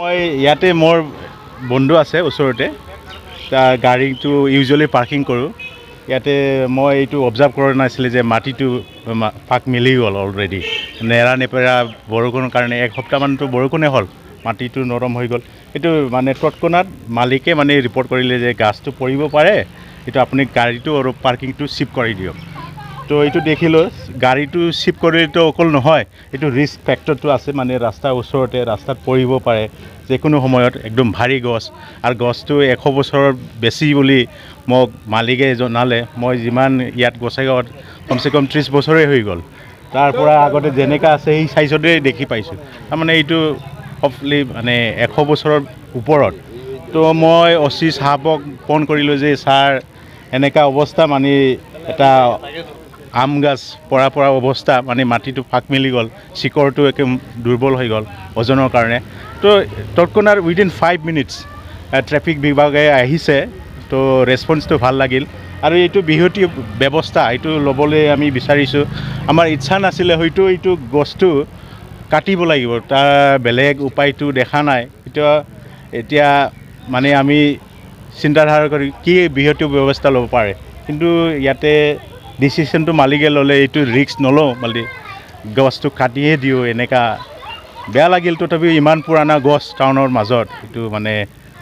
মই ইয়াতে মোৰ বন্ধু আছে ওচৰতে তাৰ গাড়ীটো ইউজুৱেলি পাৰ্কিং কৰোঁ ইয়াতে মই এইটো অবজাৰ্ভ কৰা নাছিলোঁ যে মাটিটো পাক মিলি গ'ল অলৰেডি নেৰা নেপেৰা বৰষুণৰ কাৰণে এসপ্তাহমানতো বৰষুণে হ'ল মাটিটো নৰম হৈ গ'ল এইটো মানে তৎক্ষণাত মালিকে মানে ৰিপৰ্ট কৰিলে যে গাছটো পৰিব পাৰে এইটো আপুনি গাড়ীটো আৰু পাৰ্কিংটো শিফ্ট কৰি দিয়ক তো এইটো দেখিলোঁ গাড়ীটো শিফ্ট কৰিলেতো অকল নহয় এইটো ৰিস্ক ফেক্টৰটো আছে মানে ৰাস্তাৰ ওচৰতে ৰাস্তাত পৰিব পাৰে যিকোনো সময়ত একদম ভাৰী গছ আৰু গছটো 100 বছৰৰ বেছি বুলি মোক মালিকে জনালে মই যিমান ইয়াত গোসাইগাঁৱত কমচে কম 30 বছৰেই হৈ গ'ল তাৰ পৰা আগতে যেনেকা আছে সেই সাইজতে দেখি পাইছোঁ তাৰমানে এইটো হপফুলি মানে 100 বছৰৰ ওপৰত তো মই অচি সাহেবক ফোন কৰিলোঁ যে ছাৰ এনেকা অৱস্থা মানে এটা আম গাছ পৰা অৱস্থা মানে মাটিটো ফাক মিলি গ'ল শিকৰটো একে দুৰ্বল হৈ গ'ল ওজনৰ কাৰণে তো তৎক্ষণাত উইদিন 5 মিনিটছ ট্ৰেফিক বিভাগে আহিছে তো ৰেছপন্সটো ভাল লাগিল আৰু এইটো বিহুতি ব্যৱস্থা এইটো ল'বলৈ আমি বিচাৰিছোঁ আমাৰ ইচ্ছা নাছিলে হয়তো এইটো গছটো কাটিব লাগিব তাৰ বেলেগ উপায়টো দেখা নাই এতিয়া মানে আমি চিন্তাধাৰা কৰি কি বিহুতি ব্যৱস্থা ল'ব পাৰে কিন্তু ইয়াতে ডিচিশ্যনটো মালিকে ল'লে এইটো ৰিস্ক নলওঁ মানে গছটো কাটিয়ে দিওঁ এনেকা বেয়া লাগিল তথাপিও ইমান পুৰণা গছ টাউনৰ মাজত এইটো মানে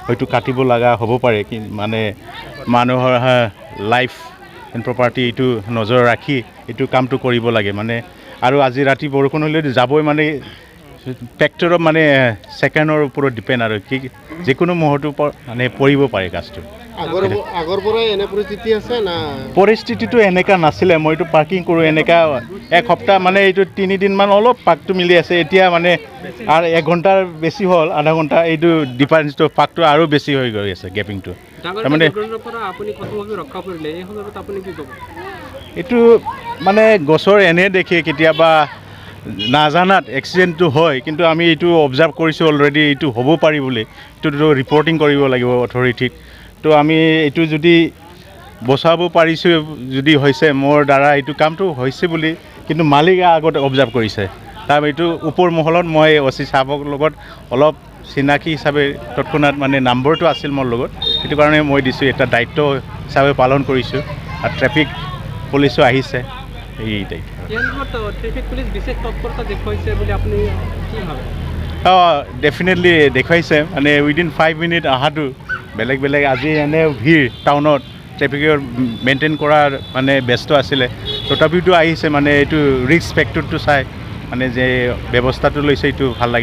হয়তো কাটিব লগা হ'ব পাৰে মানে মানুহৰ লাইফ এণ্ড প্ৰপাৰ্টি এইটো নজৰ ৰাখি এইটো কামটো কৰিব লাগে মানে আৰু আজি ৰাতি বৰষুণ হ'লে যাবই মানে ফেক্টৰৰ মানে ছেকেণ্ডৰ ওপৰত ডিপেণ্ড আৰু কি যিকোনো মুহূৰ্তৰ মানে পৰিব পাৰে গাছটো আগৰ পৰাই এনে পৰিস্থিতি আছে না পৰিস্থিতিটো এনেকা নাছিলে মইতো পাৰ্কিং কৰোঁ এনেকা এসপ্তাহ মানে এইটো 3 দিনমান অলপ পাকটো মিলি আছে এতিয়া মানে আৰু 1 ঘণ্টাৰ বেছি হ'ল আধা ঘণ্টা এইটো ডিফাৰেঞ্চটো পাকটো আৰু বেছি হৈ গৈ আছে গেপিংটো তাৰমানে এইটো মানে গছৰ এনে দেখে কেতিয়াবা নাজানাত এক্সিডেণ্টটো হয় কিন্তু আমি এইটো অবজাৰ্ভ কৰিছোঁ অলৰেডি এইটো হ'ব পাৰি বুলি এইটোতো ৰিপৰ্টিং কৰিব লাগিব অথৰিটিক তো আমি এইটো যদি বচাব পাৰিছোঁ যদি হৈছে মোৰ দ্বাৰা এইটো কামটো হৈছে বুলি কিন্তু মালিকে আগতে অবজাৰ্ভ কৰিছে তাৰ এইটো ওপৰ মহলত মই অচি সাহেবৰ লগত অলপ চিনাকি হিচাপে তৎক্ষণাত মানে নম্বৰটো আছিল মোৰ লগত সেইটো কাৰণে মই দিছোঁ এটা দায়িত্ব হিচাপে পালন কৰিছোঁ আৰু ট্ৰেফিক পুলিচো আহিছে এইটাই ট্ৰেফিক পুলিচ বিশেষ তৎপৰতা দেখুৱাইছে বুলি আপুনি কি ভাবে ডেফিনেটলি দেখুৱাইছে মানে উইদিন 5 মিনিট অহাটো বেলেগ আজি এনে ভিৰ টাউনত ট্ৰেফিকৰ মেইনটেইন কৰাৰ মানে ব্যস্ত আছিলে তথাপিতো আহিছে মানে এইটো ৰিস্ক ফেক্টৰটো চাই মানে যে ব্যৱস্থাটো লৈছে এইটো ভাল লাগে